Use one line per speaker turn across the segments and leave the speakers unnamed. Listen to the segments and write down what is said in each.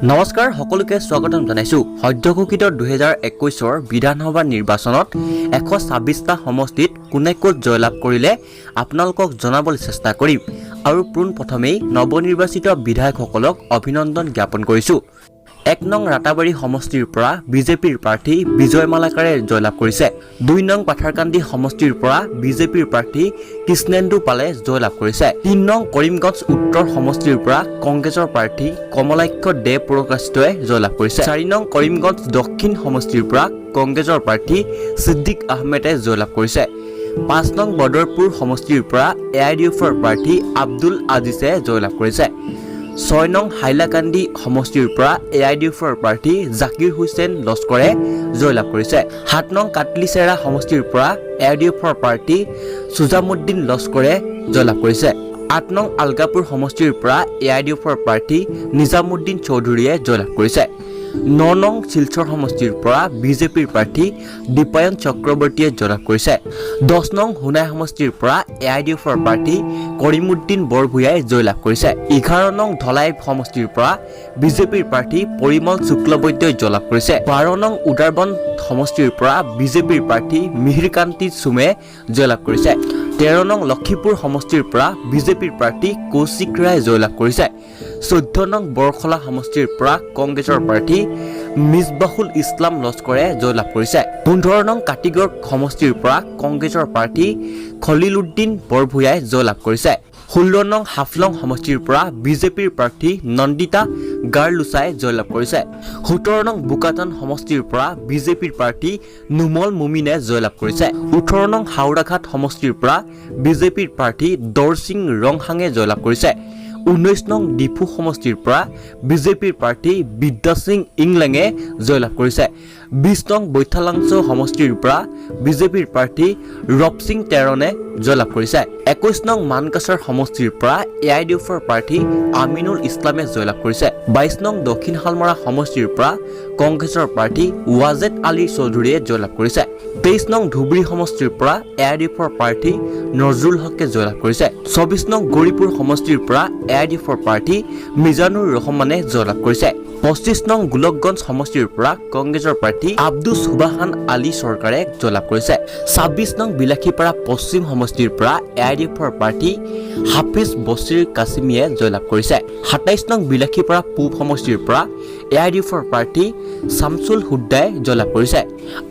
নমস্কাৰ সকলোকে স্বাগতম জনাইছো সদ্যঘোষিত 2021 বিধানসভা নিৰ্বাচনত 126টা সমষ্টিত কোনে ক'ত জয়লাভ কৰিলে আপোনালোকক জনাবলৈ চেষ্টা কৰিম আৰু প্ৰথমেই নৱনিৰ্বাচিত বিধায়কসকলক অভিনন্দন জ্ঞাপন কৰিছো। 1 নং ৰাতাবাৰী সমষ্টিৰ পৰা বিজেপিৰ প্ৰাৰ্থী বিজয় মালাকাৰে জয়লাভ কৰিছে। 2 নং পাথাৰকান্দি সমষ্টিৰ পৰা বিজেপিৰ প্ৰাৰ্থী কৃষ্ণেন্দু পালে জয়লাভ কৰিছে। 3 নং কৰিমগঞ্জ উত্তৰ সমষ্টিৰ পৰা কংগ্ৰেছৰ প্ৰাৰ্থী কমলাক্ষ দে প্ৰকাশিতয়ে জয়লাভ কৰিছে। 4 নং কৰিমগঞ্জ দক্ষিণ সমষ্টিৰ পৰা কংগ্ৰেছৰ প্ৰাৰ্থী সিদ্দিক আহমেদে জয়লাভ কৰিছে। 5 নং বদৰপুৰ সমষ্টিৰ পৰা এআইডিএফৰ প্ৰাৰ্থী আব্দুল আজিজে জয়লাভ কৰিছে। 6 নং হাইলাকান্দি সমষ্টিৰ পৰা এআইডিএফৰ প্ৰাৰ্থী জাকিৰ হুছেইন লস্কৰে জয়লাভ কৰিছে। 7 নং কাটলিচেৰা সমষ্টিৰ পৰা এআইডিএফৰ প্ৰাৰ্থী সুজামুদ্দিন লস্কৰে জয়লাভ কৰিছে। 8 নং আলগাপুৰ সমষ্টিৰ পৰা এআইডিএফৰ প্ৰাৰ্থী নিজামুদ্দিন চৌধুৰীয়ে জয়লাভ কৰিছে। 9 নং শিলচৰ সমষ্টিৰ পৰা বিজেপিৰ প্ৰাৰ্থী দীপায়ন চক্ৰৱৰ্তীয়ে জয়লাভ কৰিছে। 10 নং হুনাই সমষ্টিৰ পৰা এআইডিএফৰ প্ৰাৰ্থী কৰিমুদ্দিন বৰভূঞাই জয়লাভ কৰিছে। 11 নং ধলাই সমষ্টিৰ পৰা বিজেপিৰ প্ৰাৰ্থী পৰিমল শুক্লবৈদ্যই জয়লাভ কৰিছে। 12 নং উদাৰবন সমষ্টিৰ পৰা বিজেপিৰ প্ৰাৰ্থী মিহিৰকান্তি চুমে জয়লাভ কৰিছে। 13 নং লক্ষীপুৰ সমষ্টিৰ পৰা বিজেপিৰ প্ৰাৰ্থী কৌশিক ৰায়ে জয়লাভ কৰিছে। 14 নং বৰখলা সমষ্টিৰ পৰা কংগ্ৰেছৰ প্ৰাৰ্থী মিছবাহুল ইছলাম লস্কৰে জয়লাভ কৰিছে। 15 নং কাটিগড় সমষ্টিৰ পৰা কংগ্ৰেছৰ প্ৰাৰ্থী খলিলুদ্দিন বৰভূঞাই জয়লাভ কৰিছে। 16 নং হাফলং সমষ্টিৰ পৰা বিজেপিৰ প্ৰাৰ্থী নন্দিতা গাৰলুচাই জয়লাভ কৰিছে। 17 নং বোকাটন সমষ্টিৰ পৰা বিজেপিৰ প্ৰাৰ্থী নুমল মুমিনে জয়লাভ কৰিছে। 18 নং হাওৰাঘাট সমষ্টিৰ পৰা বিজেপিৰ প্ৰাৰ্থী দৰসিং ৰংহাঙে জয়লাভ কৰিছে। 19 নং ডিফু সমষ্টিৰ পৰা বিজেপিৰ প্ৰাৰ্থী বিদ্যা সিং ইংলেঙে জয়লাভ কৰিছে। 20 নং বৈঠালাংচ সমষ্টিৰ পৰা বিজেপিৰ প্ৰাৰ্থী ৰবসিং তেৰণে জয়লাভ কৰিছে। 21 নং মানকাছাৰ সমষ্টিৰ পৰা এআইডিএফৰ প্ৰাৰ্থী আমিনুল ইছলামে জয়লাভ কৰিছে। 22 নং দক্ষিণ শালমৰা সমষ্টিৰ পৰা কংগ্ৰেছৰ প্ৰাৰ্থী ৱাজেদ আলী চৌধুৰীয়ে জয়লাভ কৰিছে। 23 নং ধুবুৰী সমষ্টিৰ পৰা এআইডিএফৰ প্ৰাৰ্থী নজৰুল হকে জয়লাভ কৰিছে। 24 নং গৌৰীপুৰ সমষ্টিৰ পৰা এআইডিএফৰ প্ৰাৰ্থী মিজানুৰ ৰহমানে জয়লাভ কৰিছে। 25 নং গোলকগঞ্জ সমষ্টিৰ পৰা কংগ্ৰেছৰ প্ৰাৰ্থী আব্দুল সুবাহান আলী চৰকাৰে জয়লাভ কৰিছে। 26 নং বিলাসীপাৰা পশ্চিম সমষ্টিৰ পৰা এআইডিএফৰ প্ৰাৰ্থী হাফিজ বছিৰ কাছিমিয়ে জয়লাভ কৰিছে। 27 নং বিলাসীপাৰা পূব সমষ্টিৰ পৰা এআইডিএফৰ প্ৰাৰ্থী শামছুল হুদ্দাই জয়লাভ কৰিছে।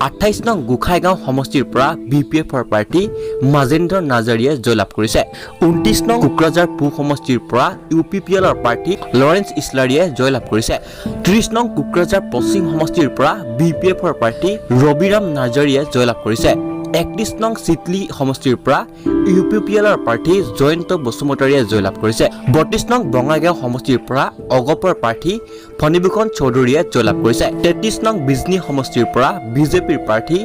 28 নং গোখাইগাঁও সমষ্টিৰ পৰা বিপিএফৰ প্ৰাৰ্থী মাজেন্দ্ৰ নাজাৰীয়ে জয়লাভ কৰিছে। 29 নং কোকৰাঝাৰ পূব সমষ্টিৰ পৰা ইউপিপিএলৰ প্ৰাৰ্থী লৰেন্স ইছলাৰীয়ে জয়লাভ কৰিছে। 30 নং কোকৰাঝাৰ পশ্চিম সমষ্টিৰ পৰা বিপিএফৰ প্ৰাৰ্থী ৰবিৰাম নাজাৰীয়ে জয়লাভ কৰিছে। 31 নং চিটলি সমষ্টিৰ পৰা ইউপিপিএলৰ প্ৰাৰ্থী জয়ন্ত বসুমতাৰীয়ে জয়লাভ কৰিছে। 32 নং বঙাইগাঁও সমষ্টিৰ পৰা অগপৰ প্ৰাৰ্থী ফণীভূষণ চৌধুৰীয়ে জয়লাভ কৰিছে। 33 নং বিজনী সমষ্টিৰ পৰা বিজেপিৰ প্ৰাৰ্থী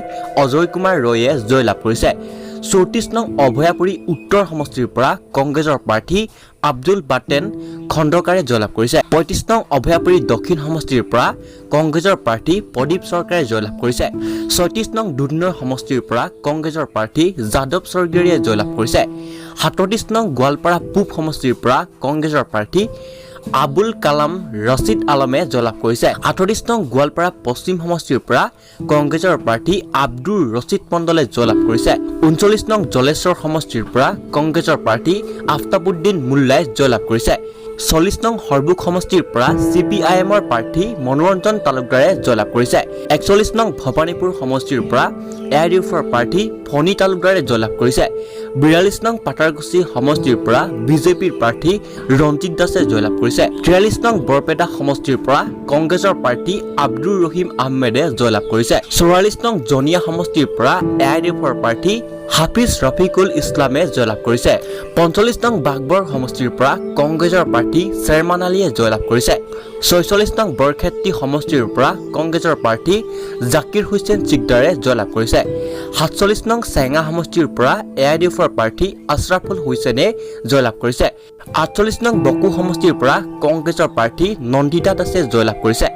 অজয় কুমাৰ ৰয়ে জয়লাভ কৰিছে। 34 নং অভয়াপুৰী উত্তৰ সমষ্টিৰ পৰা কংগ্ৰেছৰ প্ৰাৰ্থী আব্দুল বাটেন খণ্ডকাৰে জয়লাভ কৰিছে। 35 নং অভয়াপুৰী দক্ষিণ সমষ্টিৰ পৰা কংগ্ৰেছৰ প্ৰাৰ্থী প্ৰদীপ চৰকাৰে জয়লাভ কৰিছে। 36 নং দুধনৈ সমষ্টিৰ পৰা কংগ্ৰেছৰ প্ৰাৰ্থী যাদৱ স্বৰ্গীয়াৰীয়ে জয়লাভ কৰিছে। 37 নং গোৱালপাৰা পূব সমষ্টিৰ পৰা কংগ্ৰেছৰ প্ৰাৰ্থী আবুল কালাম ৰছিদ আলমে জয়লাভ কৰিছে। 38 নং গোৱালপাৰা পশ্চিম সমষ্টিৰ পৰা কংগ্ৰেছৰ প্ৰাৰ্থী আব্দুৰ ৰছিদ মণ্ডলে জয়লাভ কৰিছে। 39 নং জলেশ্বৰ সমষ্টিৰ পৰা কংগ্ৰেছৰ প্ৰাৰ্থী আফতাবুদ্দিন মুল্লাই জয়লাভ কৰিছে। 40 নং হৰবুক সমষ্টিৰ পৰা CPIMৰ প্ৰাৰ্থী মনোৰঞ্জন তালুকদাৰে জয়লাভ কৰিছে। 41 নং ভৱানীপুৰ সমষ্টিৰ পৰা এআইডিএফৰ প্ৰাৰ্থী ফণী তালুকদাৰে জয়লাভ কৰিছে। 42 নং পাটাৰকুছি সমষ্টিৰ পৰা বিজেপিৰ প্ৰাৰ্থী ৰঞ্জিত দাসে জয়লাভ কৰিছে। 43 নং বৰপেটা সমষ্টিৰ পৰা কংগ্ৰেছৰ প্ৰাৰ্থী আব্দুৰ ৰহিম আহমেদে জয়লাভ কৰিছে। 44 নং জনিয়া সমষ্টিৰ পৰা এআইডিএফৰ প্ৰাৰ্থী হাফিজ ৰফিকুল ইছলামে জয়লাভ কৰিছে। 45 নং বাগবৰ সমষ্টিৰ পৰা কংগ্ৰেছৰ প্ৰাৰ্থী শ্বেৰমান আলীয়ে জয়লাভ কৰিছে। 46 নং বৰক্ষেত্ৰী সমষ্টিৰ পৰা কংগ্ৰেছৰ প্ৰাৰ্থী জাকিৰ হুছেইন চিকদাৰে জয়লাভ কৰিছে। 47 নং চেঙা সমষ্টিৰ পৰা এআইডিএফৰ প্ৰাৰ্থী আছৰাফুল হুছেইনে জয়লাভ কৰিছে। 48 নং বকু সমষ্টিৰ পৰা কংগ্ৰেছৰ প্ৰাৰ্থী নন্দিতা দাসে জয়লাভ কৰিছে।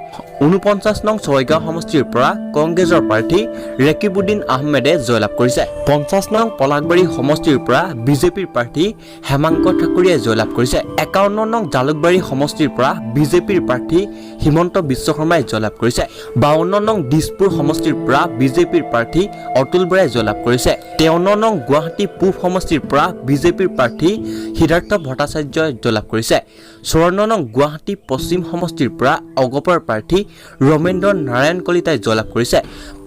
49 নং ছয়গাঁও সমষ্টিৰ পৰা কংগ্ৰেছৰ প্ৰাৰ্থী ৰেকিবুদ্দিন আহমেদে জয়লাভ কৰিছে। 50 নং পলাকবাৰী সমষ্টিৰ পৰা বিজেপিৰ প্ৰাৰ্থী হেমাংক ঠাকুৰীয়ে জয়লাভ কৰিছে। 51 নং জালুকবাৰী সমষ্টিৰ পৰা বিজেপিৰ প্ৰাৰ্থী হিমন্ত বিশ্ব শৰ্মাই জয়লাভ কৰিছে। 52 নং দিছপুৰ সমষ্টিৰ পৰা বিজেপিৰ প্ৰাৰ্থী অতুল বৰাই জয়লাভ কৰিছে। 53 নং গুৱাহাটী পূব সমষ্টিৰ পৰা বিজেপিৰ প্ৰাৰ্থী সিদ্ধাৰ্থ ভট্টাচাৰ্যই জয়লাভ কৰিছে। 54 নং গুৱাহাটী পশ্চিম সমষ্টিৰ পৰা অগপৰ প্ৰাৰ্থী ৰমেন্দ্ৰ নাৰায়ণ কলিতাই জয়লাভ কৰিছে।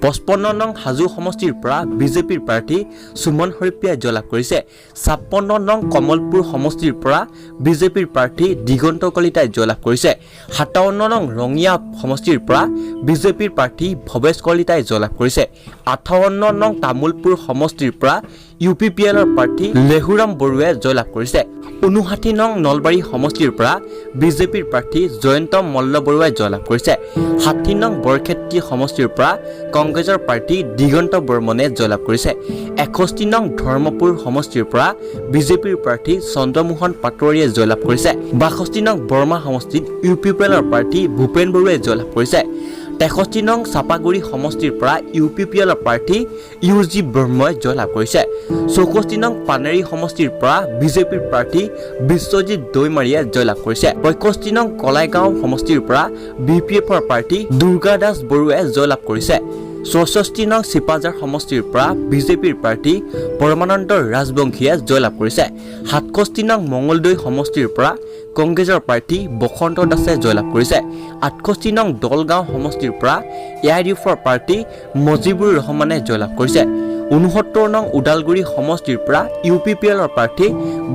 55 নং হাজো সমষ্টিৰ পৰা বিজেপিৰ প্ৰাৰ্থী সুমন হৰিপ্ৰিয়াই জয়লাভ কৰিছে। 56 নং কমলপুৰ সমষ্টিৰ পৰা বিজেপিৰ প্ৰাৰ্থী দিগন্ত কলিতাই জয়লাভ কৰিছে। 57 নং ৰঙিয়া সমষ্টিৰ পৰা বিজেপিৰ প্ৰাৰ্থী ভৱেশ কলিতাই জয়লাভ কৰিছে। 58 নং তামুলপুৰ সমষ্টিৰ পৰা UPPLৰ প্ৰাৰ্থী লেহুৰাম বৰুৱাই জয়লাভ কৰিছে। 59 নং নলবাৰী সমষ্টিৰ পৰা বিজেপিৰ প্ৰাৰ্থী জয়ন্ত মল্ল বৰুৱাই জয়লাভ কৰিছে। 60 নং বৰক্ষেত্ৰী সমষ্টিৰ পৰা কংগ্ৰেছৰ প্ৰাৰ্থী দিগন্ত বৰ্মনে জয়লাভ কৰিছে। 61 নং ধৰ্মপুৰ সমষ্টিৰ পৰা বিজেপিৰ প্ৰাৰ্থী চন্দ্ৰমোহন পাটোৱাৰীয়ে জয়লাভ কৰিছে। 62 নং বৰ্মা সমষ্টিত UPPLৰ প্ৰাৰ্থী ভূপেন বৰুৱাই জয়লাভ কৰিছে। 63 নং চাপাগুৰি সমষ্টিৰ পৰা UPPLৰ প্ৰাৰ্থী UG ব্ৰহ্মই জয়লাভ কৰিছে। 64 নং পানেৰী সমষ্টিৰ পৰা বিজেপিৰ প্ৰাৰ্থী বিশ্বজিৎ দৈমাৰীয়ে জয়লাভ কৰিছে। 65 নং কলাইগাঁও সমষ্টিৰ পৰা BPFৰ প্ৰাৰ্থী দুৰ্গা দাস বৰুৱাই জয়লাভ কৰিছে। 64 নং চিপাজাৰ সমষ্টিৰ পৰা বিজেপিৰ প্ৰাৰ্থী পৰমানন্দ ৰাজবংশীয়ে জয়লাভ কৰিছে। 67 নং মঙলদৈ সমষ্টিৰ পৰা কংগ্ৰেছৰ প্ৰাৰ্থী বসন্ত দাসে জয়লাভ কৰিছে। 68 নং দলগাঁও সমষ্টিৰ পৰা AIUDFৰ প্ৰাৰ্থী মজিবুৰ ৰহমানে জয়লাভ কৰিছে। 69 নং ওদালগুৰি সমষ্টিৰ পৰা UPPLৰ প্ৰাৰ্থী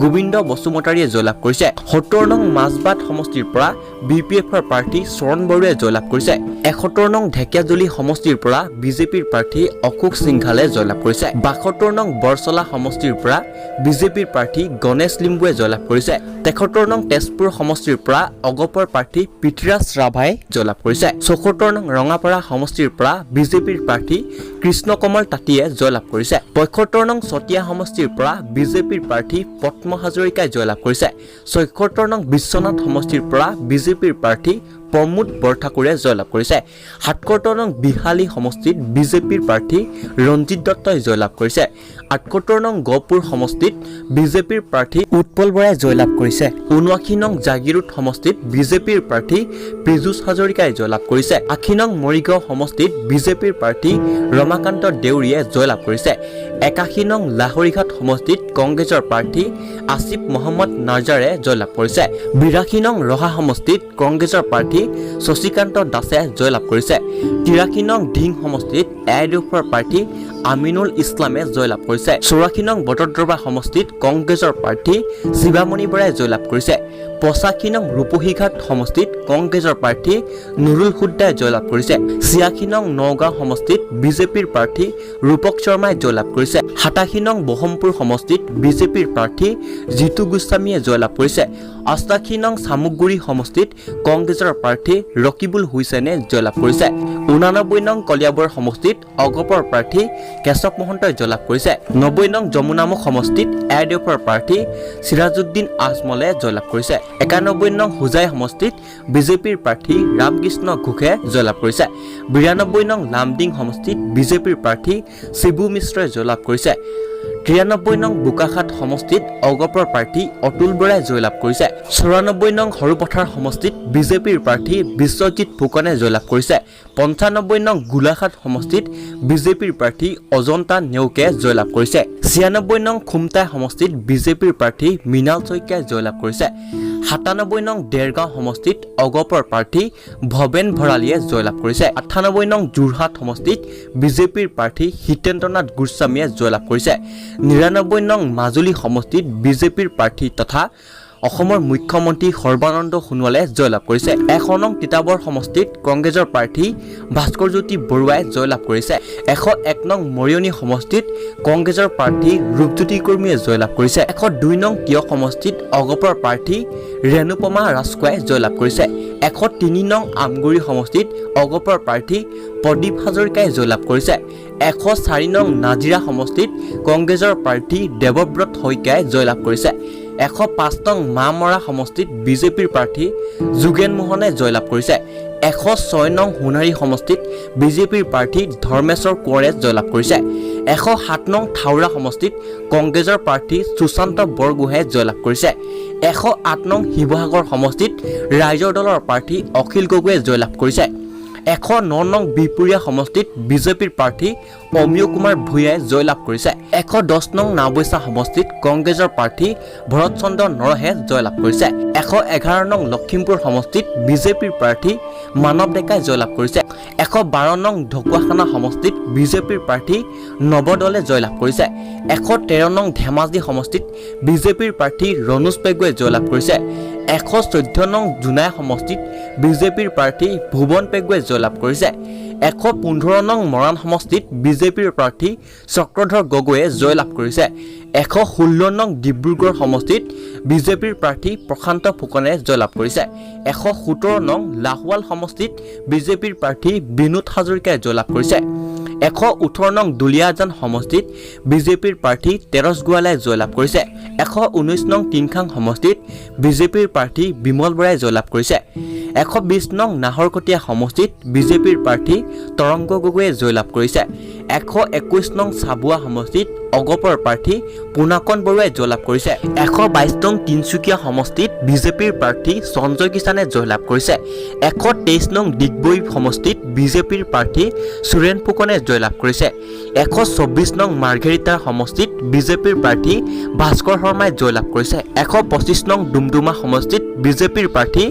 গোবিন্দ বসুমতাৰীয়ে জয়লাভ কৰিছে। 70 নং মাজবাট সমষ্টিৰ পৰা BPFৰ প্ৰাৰ্থী চৰণ বৰুৱাই জয়লাভ কৰিছে। 71 নং ঢেকিয়াজুলি সমষ্টিৰ পৰা বিজেপিৰ প্ৰাৰ্থী অশোক সিংঘালে জয়লাভ কৰিছে। 72 নং বৰচলা সমষ্টিৰ পৰা বিজেপিৰ প্ৰাৰ্থী গণেশ লিম্বুৱে জয়লাভ কৰিছে। 73 নং তেজপুৰ সমষ্টিৰ পৰা অগপৰ প্ৰাৰ্থী পৃথ্বীৰাজ ৰাভাই জয়লাভ কৰিছে। 74 নং ৰঙাপাৰা সমষ্টিৰ পৰা বিজেপিৰ প্ৰাৰ্থী কৃষ্ণ কমল তাঁতীয়ে জয়লাভ কৰিছে। 75 নং চতিয়া সমষ্টিৰ পৰা বিজেপিৰ প্ৰাৰ্থী পদ্ম হাজৰিকাই জয়লাভ কৰিছে। 76 নং বিশ্বনাথ সমষ্টিৰ পৰা বিজেপিৰ প্ৰাৰ্থী প্ৰমোদ বৰঠাকুৰে জয়লাভ কৰিছে। 77 নং বিহালী সমষ্টিত বিজেপিৰ প্ৰাৰ্থী ৰঞ্জিত দত্তই জয়লাভ কৰিছে। 78 নং গহপুৰ সমষ্টিত বিজেপিৰ প্ৰাৰ্থী উৎপল বৰাই জয়লাভ কৰিছে। 79 নং জাগিৰোড সমষ্টিত বিজেপিৰ প্ৰাৰ্থী পীযুষ হাজৰিকাই জয়লাভ কৰিছে। 80 নং মৰিগাঁও সমষ্টিত বিজেপিৰ প্ৰাৰ্থী ৰমাকান্ত দেউৰীয়ে জয়লাভ কৰিছে। 81 নং লাহৰীঘাট সমষ্টিত কংগ্ৰেছৰ প্ৰাৰ্থী আসিফ মহম্মদ নাৰ্জাৰে জয়লাভ কৰিছে। 82 নং ৰহা সমষ্টিত কংগ্ৰেছৰ প্ৰাৰ্থী শশীকান্ত দাসে জয়লাভ কৰিছে। 83 নং ঢিং সমষ্টিত AIUDFৰ প্ৰাৰ্থী আমিনুল ইছলামে জয়লাভ কৰিছে। 84 নং বটদ্ৰৱা সমষ্টিত কংগ্ৰেছৰ প্ৰাৰ্থী শিৱামণি বৰাই জয়লাভ কৰিছে। 85 নং ৰূপহীঘাট সমষ্টিত কংগ্ৰেছৰ প্ৰাৰ্থী নুৰুল হুদ্দাই জয়লাভ কৰিছে। 86 নং নগাঁও সমষ্টিত বিজেপিৰ প্ৰাৰ্থী ৰূপক শৰ্মাই জয়লাভ কৰিছে। 87 নং বহমপুৰ সমষ্টিত বিজেপিৰ প্ৰাৰ্থী জিতু গোস্বামীয়ে জয়লাভ কৰিছে। 88 নং চামুগুৰি সমষ্টিত কংগ্ৰেছৰ প্ৰাৰ্থী ৰকিবুল হুছেইনে জয়লাভ কৰিছে। 89 নং কলিয়াবৰ সমষ্টিত অগপৰ প্ৰাৰ্থী কেশৱ মহন্তই জয়লাভ কৰিছে। 90 নং যমুনামুখ সমষ্টিত AIUDFৰ প্ৰাৰ্থী চিৰাজউদ্দিন আজমলে জয়লাভ কৰিছে। 91 নং হোজাই সমষ্টিত বিজেপিৰ প্ৰাৰ্থী ৰামকৃষ্ণ ঘোষে জয়লাভ কৰিছে। 92 নং লামডিং সমষ্টিত বিজেপিৰ প্ৰাৰ্থী শিবু মিশ্ৰই জয়লাভ কৰিছে। 93 নং বোকাখাট সমষ্টিত অগপৰ প্ৰাৰ্থী অতুল বৰাই জয়লাভ কৰিছে। 94 নং সৰুপথাৰ সমষ্টিত বিজেপিৰ প্ৰাৰ্থী বিশ্বজিৎ ফুকনে জয়লাভ কৰিছে। 95 নং গোলাঘাট সমষ্টিত বিজেপিৰ প্ৰাৰ্থী অজন্তা নেওকে জয়লাভ কৰিছে। 96 নং খুমটাই সমষ্টিত বিজেপিৰ প্ৰাৰ্থী মৃণাল শইকীয়াই জয়লাভ কৰিছে। 97 নং দেৰগাঁও সমষ্টিত অগপৰ প্ৰাৰ্থী ভৱেন ভৰালীয়ে জয়লাভ কৰিছে। 98 নং যোৰহাট সমষ্টিত বিজেপিৰ প্ৰাৰ্থী হিতেন্দ্ৰনাথ গোস্বামীয়ে জয়লাভ কৰিছে। 99 নং মাজুলী সমষ্টিত বিজেপিৰ প্ৰাৰ্থী তথা অসমৰ মুখ্যমন্ত্ৰী সৰ্বানন্দ সোণোৱালে জয়লাভ কৰিছে। 100 নং তিতাবৰ সমষ্টিত কংগ্ৰেছৰ প্ৰাৰ্থী ভাস্কৰজ্যোতি বৰুৱাই জয়লাভ কৰিছে। 101 নং মৰিয়নি সমষ্টিত কংগ্ৰেছৰ প্ৰাৰ্থী ৰূপজ্যোতি কৰ্মীয়ে জয়লাভ কৰিছে। 102 নং তিয়ক সমষ্টিত অগপৰ প্ৰাৰ্থী ৰেণুপমা ৰাজখোৱাই জয়লাভ কৰিছে। 103 নং আমগুৰি সমষ্টিত অগপৰ প্ৰাৰ্থী প্ৰদীপ হাজৰিকাই জয়লাভ কৰিছে। 104 নং নাজিৰা সমষ্টিত কংগ্ৰেছৰ প্ৰাৰ্থী দেৱব্ৰত শইকীয়াই জয়লাভ কৰিছে। 105 নং মামৰা সমষ্টিত বিজেপিৰ প্ৰাৰ্থী যোগেন মোহনে জয়লাভ কৰিছে 106 নং সোণাৰী সমষ্টিত বিজেপিৰ প্ৰাৰ্থী ধৰ্মেশ্বৰ কোঁৱৰে জয়লাভ কৰিছে 107 নং থাউৰা সমষ্টিত কংগ্ৰেছৰ প্ৰাৰ্থী সুশান্ত বৰগোহাঁয়ে জয়লাভ কৰিছে 108 নং শিৱসাগৰ সমষ্টিত ৰাইজৰ দলৰ প্ৰাৰ্থী অখিল গগৈয়ে জয়লাভ কৰিছে 109 নং বিপুৰীয়া সমষ্টিত বিজেপিৰ প্ৰাৰ্থী অমিয় কুমাৰ ভূঞাই জয়লাভ কৰিছে 110 নং নাওবৈচা সমষ্টিত কংগ্ৰেছৰ প্ৰাৰ্থী ভৰত চন্দ্ৰ নৰহে জয়লাভ কৰিছে 111 নং লখিমপুৰ সমষ্টিত বিজেপিৰ প্ৰাৰ্থী মানৱ ডেকাই জয়লাভ কৰিছে 112 নং ঢকুৱাখানা সমষ্টিত বিজেপিৰ প্ৰাৰ্থী নৱদলে জয়লাভ কৰিছে 113 নং ধেমাজি সমষ্টিত বিজেপিৰ প্ৰাৰ্থী ৰণোজ পেগুৱে জয়লাভ কৰিছে 114 নং জোনাই সমষ্টিত বিজেপিৰ প্ৰাৰ্থী ভুৱন পেগুৱে জয়লাভ কৰিছে 115 নং মৰাণ সমষ্টিত বিজেপিৰ প্ৰাৰ্থী চক্ৰধৰ গগৈয়ে জয়লাভ কৰিছে 116 নং ডিব্ৰুগড় সমষ্টিত বিজেপিৰ প্ৰাৰ্থী প্ৰশান্ত ফুকনে জয়লাভ কৰিছে 117 নং লাহোৱাল সমষ্টিত বিজেপিৰ প্ৰাৰ্থী বিনোদ হাজৰিকাই জয়লাভ কৰিছে 118 নং দুলিয়াজান সমষ্টিত বিজেপিৰ প্ৰাৰ্থী তেৰছ গোৱালাই জয়লাভ কৰিছে 119 নং টিংখাং সমষ্টিত বিজেপিৰ প্ৰাৰ্থী বিমল বৰাই জয়লাভ কৰিছে 120 নং নাহৰকটীয়া সমষ্টিত বিজেপিৰ প্ৰাৰ্থী তৰংগ গগৈয়ে জয়লাভ কৰিছে 121 নং চাবুৱা সমষ্টিত অগপৰ প্ৰাৰ্থী পুনাকন বৰুৱাই জয়লাভ কৰিছে 122 নং তিনচুকীয়া সমষ্টিত বিজেপিৰ প্ৰাৰ্থী সঞ্জয় কিষাণে জয়লাভ কৰিছে 123 নং ডিগবৈ সমষ্টিত বিজেপিৰ প্ৰাৰ্থী সুৰেন ফুকনে জয়লাভ কৰিছে 124 নং মাৰ্ঘেৰিটাৰ সমষ্টিত বিজেপিৰ প্ৰাৰ্থী ভাস্কৰ শৰ্মাই জয়লাভ কৰিছে 125 নং ডুমডুমা সমষ্টিত বিজেপিৰ প্ৰাৰ্থী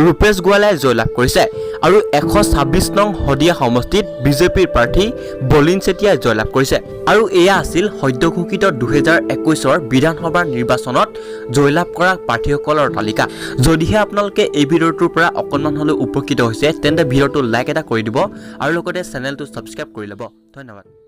ৰূপেশ গোৱালাই জয়লাভ কৰিছে আৰু 126 নং হদিয়া সমষ্টিত বিজেপিৰ প্ৰাৰ্থী বলিন চেতিয়াই জয়লাভ কৰিছে আৰু এয়া আছিল সদ্য ঘোষিত 2021 বিধানসভাৰ নিৰ্বাচনত জয়লাভ কৰা প্ৰাৰ্থীসকলৰ তালিকা যদিহে আপোনালোকে এই ভিডিঅ'টোৰ পৰা অকণমান হ'লেও উপকৃত হৈছে তেন্তে ভিডিঅ'টো লাইক এটা কৰি দিব আৰু লগতে চেনেলটো সাবস্ক্ৰাইব কৰি ল'ব ধন্যবাদ।